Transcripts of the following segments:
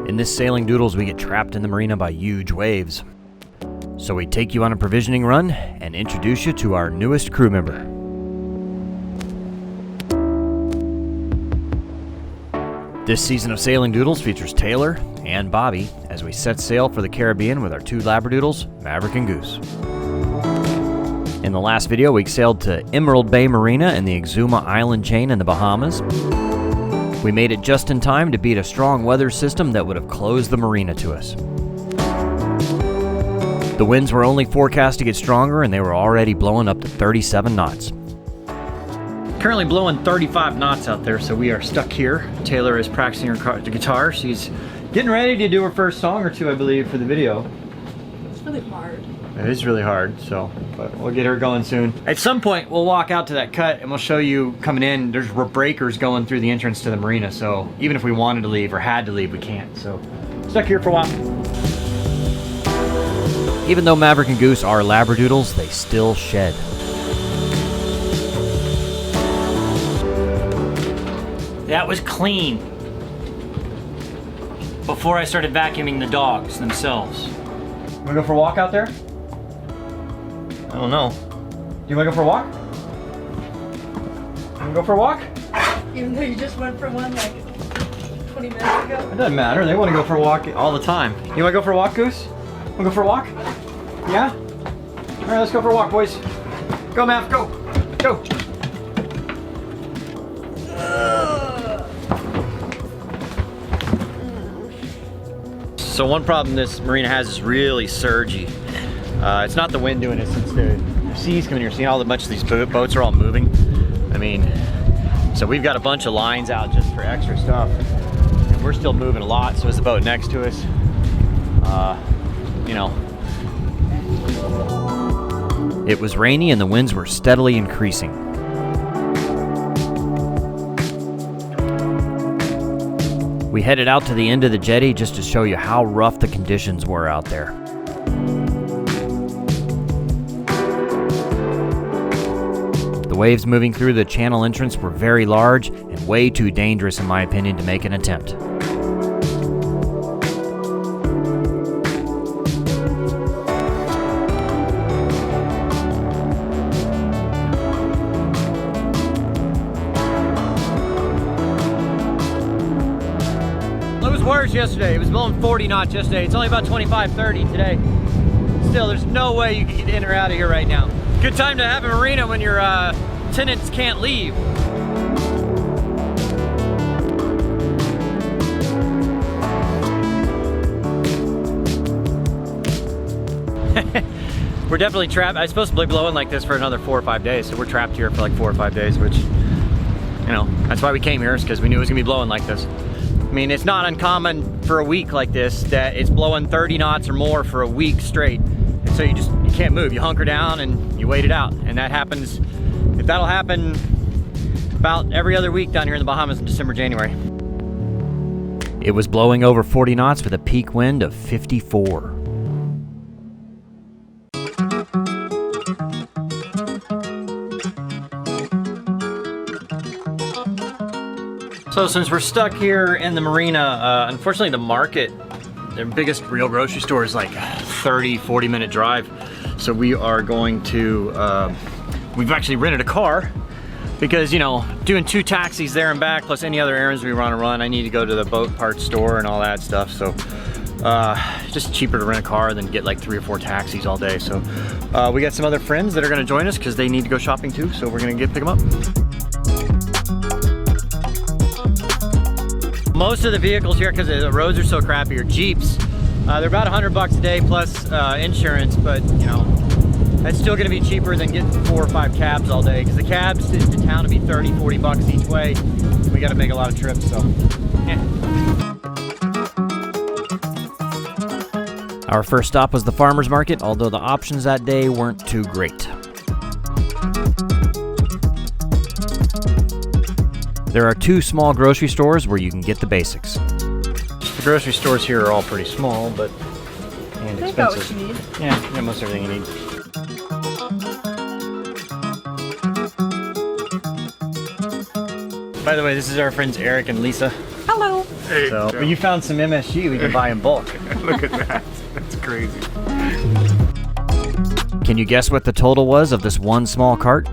In this sailing Doodles, we get trapped in the marina by huge waves. So we take you on a provisioning run and introduce you to our newest crew member. This season of Sailing Doodles features Taylor and Bobby as we set sail for the Caribbean with our two Labradoodles, Maverick and Goose. In the last video, we sailed to Emerald Bay Marina in the Exuma island chain in the Bahamas. We made it just in time to beat a strong weather system that would have closed the marina to us. The winds were only forecast to get stronger, and they were already blowing up to 37 knots. Currently blowing 35 knots out there, so we are stuck here. Taylor is practicing her guitar. She's getting ready to do her first song or two, I believe, for the video. It's really hard. It is really hard, but we'll get her going soon. At some point, we'll walk out to that cut and we'll show you coming in. There's breakers going through the entrance to the marina, so even if we wanted to leave or had to leave, we can't. So, stuck here for a while. Even though Maverick and Goose are Labradoodles, they still shed. That was clean before I started vacuuming the dogs themselves. Wanna go for a walk out there? I don't know. Do you wanna go for a walk? Wanna go for a walk? Even though you just went for one like 20 minutes ago? It doesn't matter. They wanna go for a walk all the time. You wanna go for a walk, Goose? Wanna go for a walk? Yeah? All right, let's go for a walk, boys. Go, Mav, go. Go. So one problem this marina has is really surgy. It's not the wind doing it, since the sea's coming here. See how much of these boats are all moving? I mean, so we've got a bunch of lines out just for extra stuff. And we're still moving a lot, so is the boat next to us. You know. It was rainy and the winds were steadily increasing. We headed out to the end of the jetty just to show you how rough the conditions were out there. The waves moving through the channel entrance were very large and way too dangerous, in my opinion, to make an attempt. Worse yesterday. It was blowing 40 knots yesterday. It's only about 25, 30 today. Still, there's no way you can get in or out of here right now. Good time to have a marina when your tenants can't leave. We're definitely trapped. I'm supposed to be blowing like this for another 4 or 5 days, so we're trapped here for like 4 or 5 days, which, you know, that's why we came here, is because we knew it was gonna be blowing like this. I mean, it's not uncommon for a week like this that it's blowing 30 knots or more for a week straight. And so you can't move. You hunker down and you wait it out. And that happens, that'll happen about every other week down here in the Bahamas in December, January. It was blowing over 40 knots with a peak wind of 54. So since we're stuck here in the marina, unfortunately the market, their biggest real grocery store is like 30, 40 minute drive. So we are going to, we've actually rented a car because, you know, doing 2 taxis there and back plus any other errands we want to run, I need to go to the boat parts store and all that stuff. So just cheaper to rent a car than get like 3 or 4 taxis all day. So we got some other friends that are gonna join us because they need to go shopping too. So we're gonna pick them up. Most of the vehicles here, because the roads are so crappy, are Jeeps. They're about $100 a day plus insurance, but you know, that's still gonna be cheaper than getting 4 or 5 cabs all day, because the cabs into town to be 30, 40 bucks each way. We gotta make a lot of trips, so yeah. Our first stop was the farmer's market, although the options that day weren't too great. There are 2 small grocery stores where you can get the basics. The grocery stores here are all pretty small, but and expensive. Got what you need. Yeah, most everything you need. By the way, this is our friends Eric and Lisa. Hello. Hey, So, Joe. but you found some MSG we can buy in bulk. Look at that. That's crazy. Can you guess what the total was of this one small cart?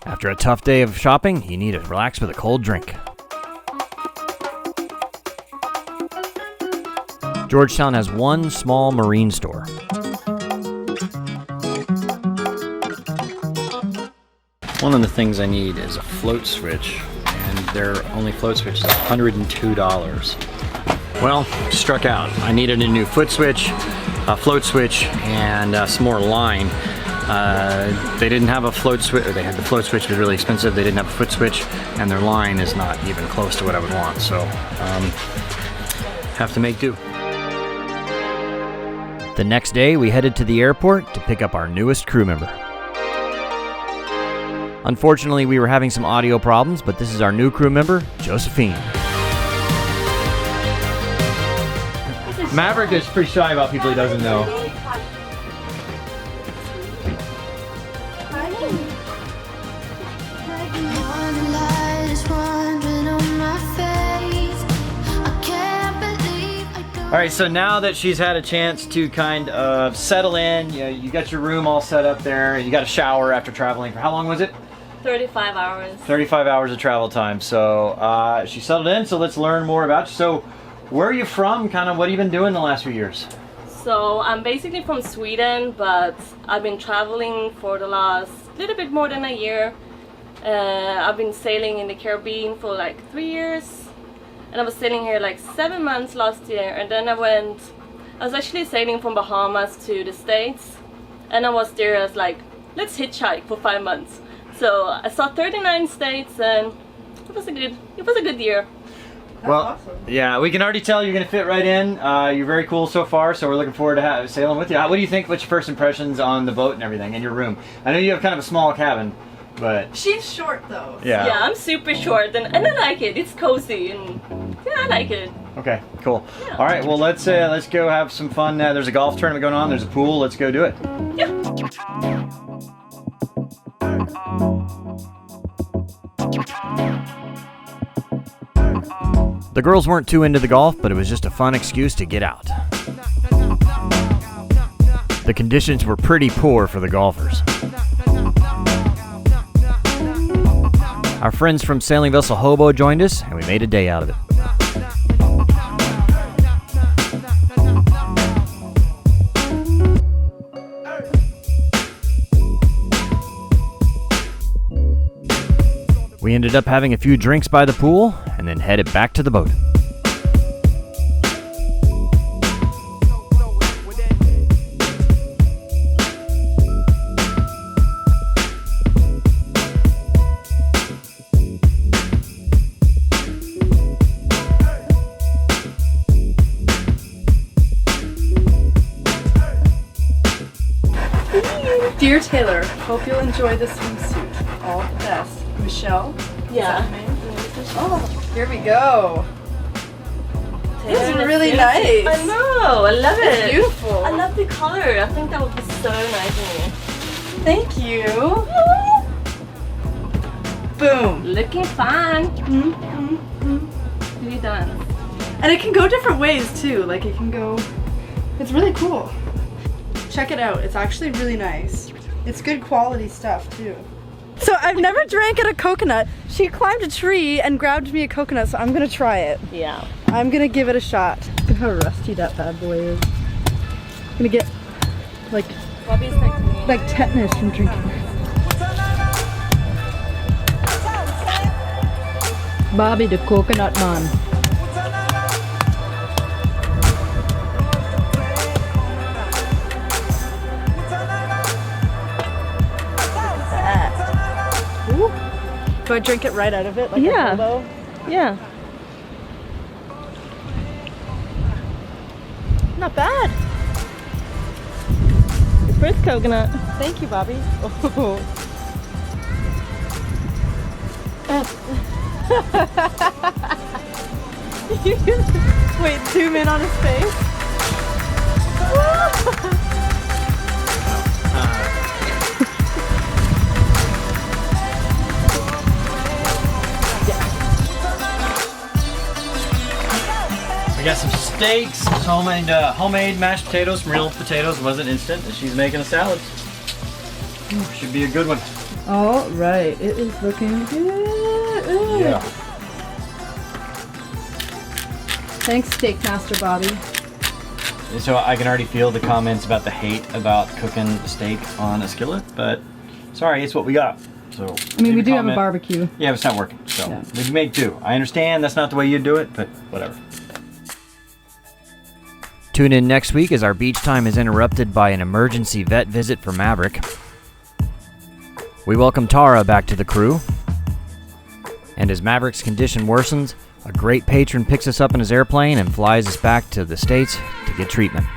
After a tough day of shopping, you need to relax with a cold drink. Georgetown has one small marine store. One of the things I need is a float switch, and their only float switch is $102. Well, struck out. I needed a new foot switch, a float switch, and some more line. They didn't have a float switch. They had the float switch, but really expensive. They didn't have a foot switch, and their line is not even close to what I would want. So, have to make do. The next day, we headed to the airport to pick up our newest crew member. Unfortunately, we were having some audio problems, but this is our new crew member, Josefin. Maverick is pretty shy about people he doesn't know. All right, so now that she's had a chance to kind of settle in, you got your room all set up there, you got a shower after traveling for how long was it? 35 hours. 35 hours of travel time. So she settled in, so let's learn more about you. So where are you from? Kind of what have you been doing the last few years? So I'm basically from Sweden, but I've been traveling for the last little bit more than a year. I've been sailing in the Caribbean for like 3 years. And I was sailing here like 7 months last year, and then I was actually sailing from Bahamas to the States, and I was there as like, let's hitchhike for 5 months. So I saw 39 states, and it was a good year. Well, awesome. Yeah, we can already tell you're going to fit right in. You're very cool so far, so we're looking forward to sailing with you. What do you think? What's your first impressions on the boat and everything, and your room? I know you have kind of a small cabin, but She's short though. yeah. Yeah, I'm super short, and I like it. It's cozy, and yeah, I like it. Okay, cool. Yeah. All right, well let's go have some fun. There's a golf tournament going on. There's a pool. Let's go do it. Yeah. The girls weren't too into the golf, but it was just a fun excuse to get out. The conditions were pretty poor for the golfers. Our friends from sailing vessel Hobo joined us, and we made a day out of it. We ended up having a few drinks by the pool, and then headed back to the boat. Dear Taylor, hope you'll enjoy the swimsuit. All the best. Michelle? Yeah. Is that her name? Oh, here we go. This is Taylor, really let's see. nice. I know, I love it. It's beautiful. I love the color. I think that would be so nice on you. Thank you. Boom. Looking fine. Mm-hmm. Really done. And it can go different ways too. Like it can go, it's really cool. Check it out. It's actually really nice. It's good quality stuff too. So I've never drank at a coconut. She climbed a tree and grabbed me a coconut, so I'm gonna try it. Yeah. I'm gonna give it a shot. Look how rusty that bad boy is. I'm gonna get Bobby's next to me. like tetanus from drinking. Bobby the coconut man. Ooh. Do I drink it right out of it like Yeah. a hobo? Yeah. Not bad. Your first coconut. Thank you, Bobby. Oh. Wait, zoom in on his face. got some steaks, homemade mashed potatoes from real potatoes. It wasn't instant, and she's making a salad. Should be a good one. All right, it is looking good. Yeah. Thanks, Steak Master Bobby. And so I can already feel the comments about the hate about cooking steak on a skillet, but sorry, it's what we got. So I mean, we do have a comment. barbecue. Yeah, but it's not working. So Yeah. we make do. I understand that's not the way you do it, but whatever. Tune in next week as our beach time is interrupted by an emergency vet visit for Maverick. We welcome Tara back to the crew. And as Maverick's condition worsens, a great patron picks us up in his airplane and flies us back to the States to get treatment.